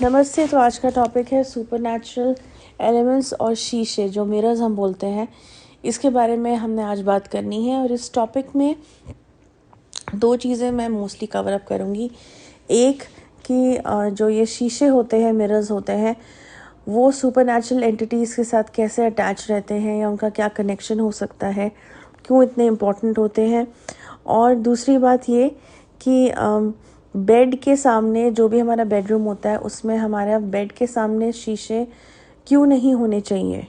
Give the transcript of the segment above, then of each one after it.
नमस्ते। तो आज का टॉपिक है सुपरनैचुरल एलिमेंट्स और शीशे जो मिरर्स हम बोलते हैं, इसके बारे में हमने आज बात करनी है। और इस टॉपिक में दो चीज़ें मैं मोस्टली कवर अप करूँगी। एक कि जो ये शीशे होते हैं, मिरर्स होते हैं, वो सुपरनैचुरल एंटिटीज़ के साथ कैसे अटैच रहते हैं या उनका क्या कनेक्शन हो सकता है, क्यों इतने इम्पोर्टेंट होते हैं। और दूसरी बात ये कि बेड के सामने, जो भी हमारा बेडरूम होता है, उसमें हमारा बेड के सामने शीशे क्यों नहीं होने चाहिए।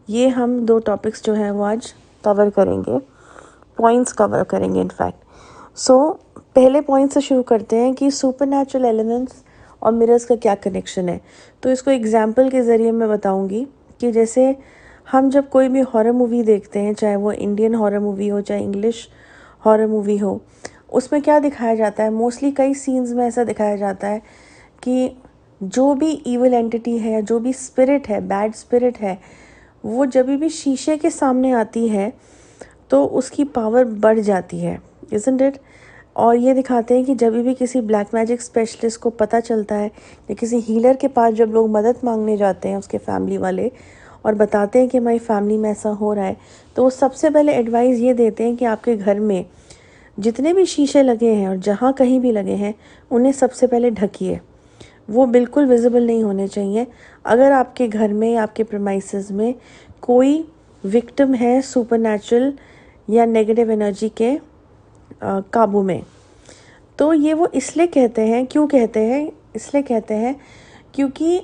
ये हम दो टॉपिक्स जो हैं वो आज कवर करेंगे, पॉइंट्स कवर करेंगे इनफैक्ट। सो पहले पॉइंट से शुरू करते हैं कि सुपरनैचुरल एलिमेंट्स और मिरर्स का क्या कनेक्शन है। तो इसको एग्जांपल के ज़रिए मैं बताऊंगी कि जैसे हम जब कोई भी हॉरर मूवी देखते हैं, चाहे वो इंडियन हॉरर मूवी हो चाहे इंग्लिश हॉरर मूवी हो, उसमें क्या दिखाया जाता है, मोस्टली कई सीन्स में ऐसा दिखाया जाता है कि जो भी इविल एंटिटी है, जो भी स्पिरिट है, बैड स्पिरिट है, वो जब भी शीशे के सामने आती है तो उसकी पावर बढ़ जाती है, इज़न्ट इट। और ये दिखाते हैं कि जब भी किसी ब्लैक मैजिक स्पेशलिस्ट को पता चलता है या किसी हीलर के पास जब लोग मदद मांगने जाते हैं, उसके फैमिली वाले, और बताते हैं कि हमारी फैमिली में ऐसा हो रहा है, तो वो सबसे पहले एडवाइस ये देते हैं कि आपके घर में जितने भी शीशे लगे हैं और जहाँ कहीं भी लगे हैं, उन्हें सबसे पहले ढकिए। वो बिल्कुल विजिबल नहीं होने चाहिए। अगर आपके घर में, आपके प्रेमाइसेस में कोई विक्टिम है सुपरनैचुरल या नेगेटिव एनर्जी के काबू में, तो ये वो इसलिए कहते हैं, क्यों कहते हैं, इसलिए कहते हैं क्योंकि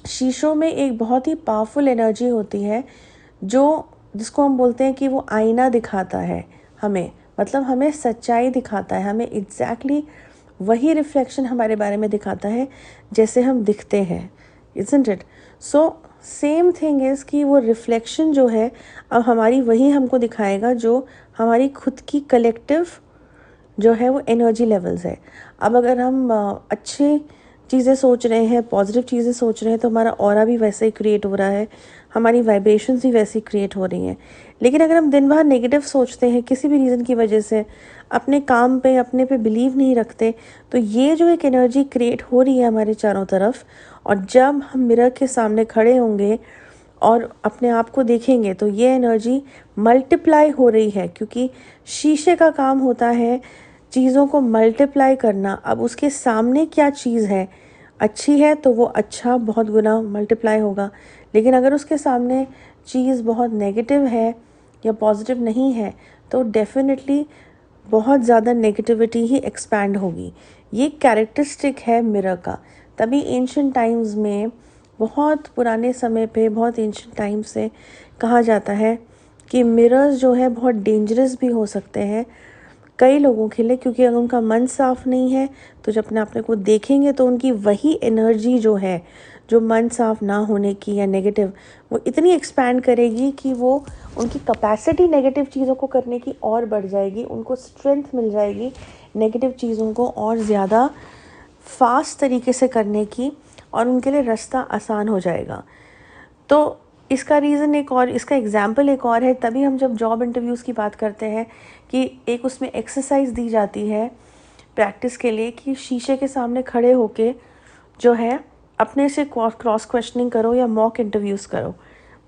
शीशों में एक बहुत ही पावरफुल एनर्जी होती है जिसको हम बोलते हैं कि वो आईना दिखाता है हमें, मतलब हमें सच्चाई दिखाता है, हमें एग्जैक्टली वही रिफ्लेक्शन हमारे बारे में दिखाता है जैसे हम दिखते हैं, isn't it. So same thing is कि वो रिफ्लेक्शन जो है अब हमारी वही हमको दिखाएगा जो हमारी खुद की कलेक्टिव जो है वो एनर्जी लेवल्स है। अब अगर हम अच्छी चीज़ें सोच रहे हैं, पॉजिटिव चीज़ें सोच रहे हैं, तो हमारा ऑरा भी वैसे ही क्रिएट हो रहा है, हमारी वाइब्रेशंस भी वैसे ही क्रिएट हो रही हैं। लेकिन अगर हम दिन भर नेगेटिव सोचते हैं, किसी भी रीज़न की वजह से अपने काम पे, अपने पे बिलीव नहीं रखते, तो ये जो एक एनर्जी क्रिएट हो रही है हमारे चारों तरफ, और जब हम मिरर के सामने खड़े होंगे और अपने आप को देखेंगे तो ये एनर्जी मल्टीप्लाई हो रही है, क्योंकि शीशे का काम होता है चीज़ों को मल्टीप्लाई करना। अब उसके सामने क्या चीज़ है, अच्छी है तो वो अच्छा बहुत गुना मल्टीप्लाई होगा, लेकिन अगर उसके सामने चीज़ बहुत नेगेटिव है या पॉजिटिव नहीं है तो डेफिनेटली बहुत ज़्यादा नेगेटिविटी ही एक्सपैंड होगी। ये कैरेक्टरिस्टिक है मिरर का। तभी एंशिएंट टाइम्स में, बहुत पुराने समय पे, बहुत एंशिएंट टाइम से कहा जाता है कि मिरर्स जो है बहुत डेंजरस भी हो सकते हैं कई लोगों के लिए, क्योंकि अगर उनका मन साफ नहीं है तो जब अपने को देखेंगे तो उनकी वही एनर्जी जो है, जो मन साफ ना होने की या नेगेटिव, वो इतनी एक्सपैंड करेगी कि वो उनकी कैपेसिटी नेगेटिव चीज़ों को करने की और बढ़ जाएगी, उनको स्ट्रेंथ मिल जाएगी नेगेटिव चीज़ों को और ज़्यादा फास्ट तरीके से करने की, और उनके लिए रास्ता आसान हो जाएगा। तो इसका रीज़न एक और, इसका एग्जाम्पल एक और है। तभी हम जब जॉब इंटरव्यूज़ की बात करते हैं कि एक उसमें एक्सरसाइज दी जाती है प्रैक्टिस के लिए कि शीशे के सामने खड़े होके जो है अपने से क्रॉस क्वेश्चनिंग करो या मॉक इंटरव्यूज़ करो।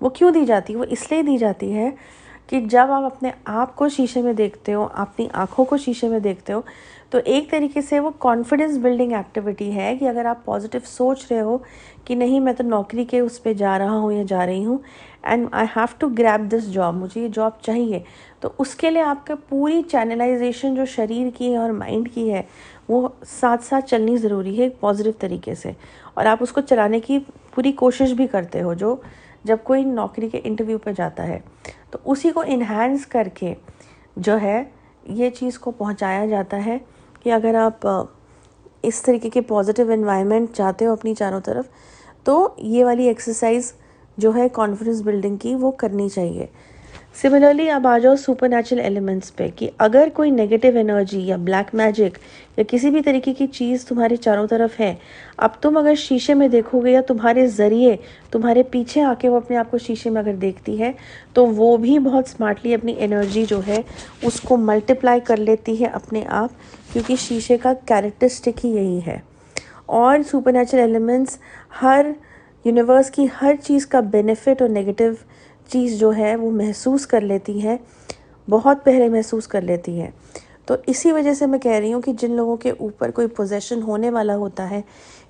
वो क्यों दी जाती है? वो इसलिए दी जाती है कि जब आप अपने आप को शीशे में देखते हो, अपनी आँखों को शीशे में देखते हो, तो एक तरीके से वो कॉन्फिडेंस बिल्डिंग एक्टिविटी है कि अगर आप पॉजिटिव सोच रहे हो कि नहीं, मैं तो नौकरी के उस पे जा रहा हूँ या जा रही हूँ, and I have to grab this job, मुझे ये जॉब चाहिए, तो उसके लिए आपका पूरी चैनलाइजेशन जो शरीर की है और माइंड की है वो साथ साथ चलनी ज़रूरी है पॉजिटिव तरीके से, और आप उसको चलाने की पूरी कोशिश भी करते हो जो जब कोई नौकरी के इंटरव्यू पे जाता है। तो उसी को इन्हांस करके जो है ये चीज़ को पहुंचाया जाता है कि अगर आप इस तरीके के पॉजिटिव एनवायरनमेंट चाहते हो अपनी चारों तरफ, तो ये वाली एक्सरसाइज जो है कॉन्फिडेंस बिल्डिंग की, वो करनी चाहिए। सिमिलरली अब आ जाओ सुपरनैचुरल एलिमेंट्स पे कि अगर कोई नेगेटिव एनर्जी या ब्लैक मैजिक या किसी भी तरीके की चीज़ तुम्हारे चारों तरफ है, अब तुम अगर शीशे में देखोगे या तुम्हारे ज़रिए तुम्हारे पीछे आके वो अपने आप को शीशे में अगर देखती है, तो वो भी बहुत स्मार्टली अपनी एनर्जी जो है उसको मल्टीप्लाई कर लेती है अपने आप, क्योंकि शीशे का कैरेक्टरिस्टिक ही यही है। और सुपरनैचुरल एलिमेंट्स हर यूनिवर्स की हर चीज़ का बेनिफिट और नेगेटिव चीज़ जो है वो महसूस कर लेती है, बहुत पहले महसूस कर लेती है। तो इसी वजह से मैं कह रही हूँ कि जिन लोगों के ऊपर कोई पोजेशन होने वाला होता है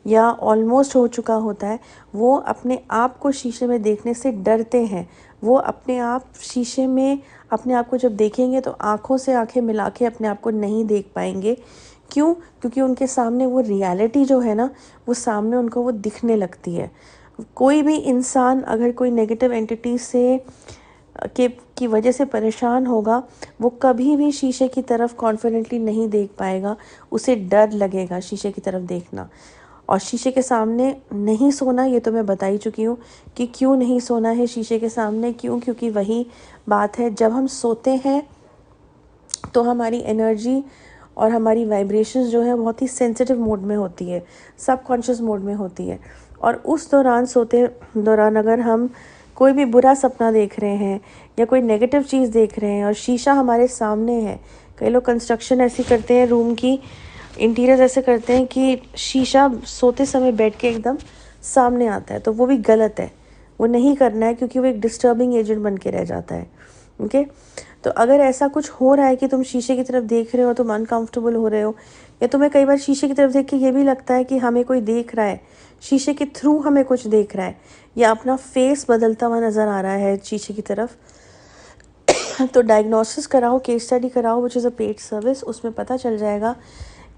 या ऑलमोस्ट हो चुका होता है, वो अपने आप को शीशे में देखने से डरते हैं। वो अपने आप शीशे में अपने आप को जब देखेंगे तो आँखों से आँखें मिला के अपने आप को नहीं देख पाएंगे। क्यों? क्योंकि उनके सामने वो रियलिटी जो है ना, वो सामने उनको वो दिखने लगती है। कोई भी इंसान अगर कोई नेगेटिव एंटिटी से की वजह से परेशान होगा, वो कभी भी शीशे की तरफ कॉन्फिडेंटली नहीं देख पाएगा। उसे डर लगेगा शीशे की तरफ देखना। और शीशे के सामने नहीं सोना, ये तो मैं बता ही चुकी हूँ कि क्यों नहीं सोना है शीशे के सामने। क्यों? क्योंकि वही बात है, जब हम सोते हैं तो हमारी एनर्जी और हमारी वाइब्रेशंस जो है बहुत ही सेंसिटिव मोड में होती है, सबकॉन्शियस मोड में होती है। और उस दौरान सोते दौरान अगर हम कोई भी बुरा सपना देख रहे हैं या कोई नेगेटिव चीज़ देख रहे हैं और शीशा हमारे सामने है, कई लोग कंस्ट्रक्शन ऐसी करते हैं, रूम की इंटीरियर ऐसे करते हैं कि शीशा सोते समय बेड के एकदम सामने आता है, तो वो भी गलत है। वो नहीं करना है क्योंकि वो एक डिस्टर्बिंग एजेंट बन के रह जाता है। ओके, तो अगर ऐसा कुछ हो रहा है कि तुम शीशे की तरफ देख रहे हो, तुम अनकंफर्टेबल हो रहे हो, या तुम्हें कई बार शीशे की तरफ देख के ये भी लगता है कि हमें कोई देख रहा है, शीशे के थ्रू हमें कुछ देख रहा है, या अपना फेस बदलता हुआ नज़र आ रहा है शीशे की तरफ, तो डायग्नोसिस कराओ, केस स्टडी कराओ, which is a paid service. उसमें पता चल जाएगा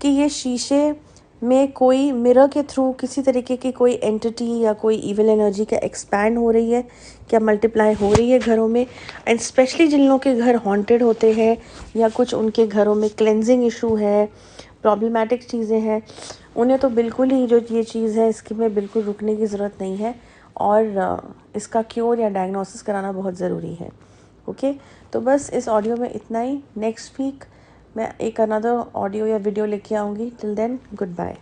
कि ये शीशे में कोई मिरर के थ्रू किसी तरीके की कोई एंटिटी या कोई इविल एनर्जी क्या एक्सपैंड हो रही है, क्या मल्टीप्लाई हो रही है घरों में। एंड स्पेशली जिन लोगों के घर हॉन्टेड होते हैं या कुछ उनके घरों में क्लेंजिंग इशू है, प्रॉब्लमेटिक चीज़ें हैं, उन्हें तो बिल्कुल ही जो ये चीज़ है इसकी में बिल्कुल रुकने की ज़रूरत नहीं है, और इसका क्योर या डायग्नोसिस कराना बहुत ज़रूरी है। ओके, तो बस इस ऑडियो में इतना ही। नेक्स्ट वीक मैं एक अनदर ऑडियो या वीडियो लेके आऊँगी। Till then, good bye.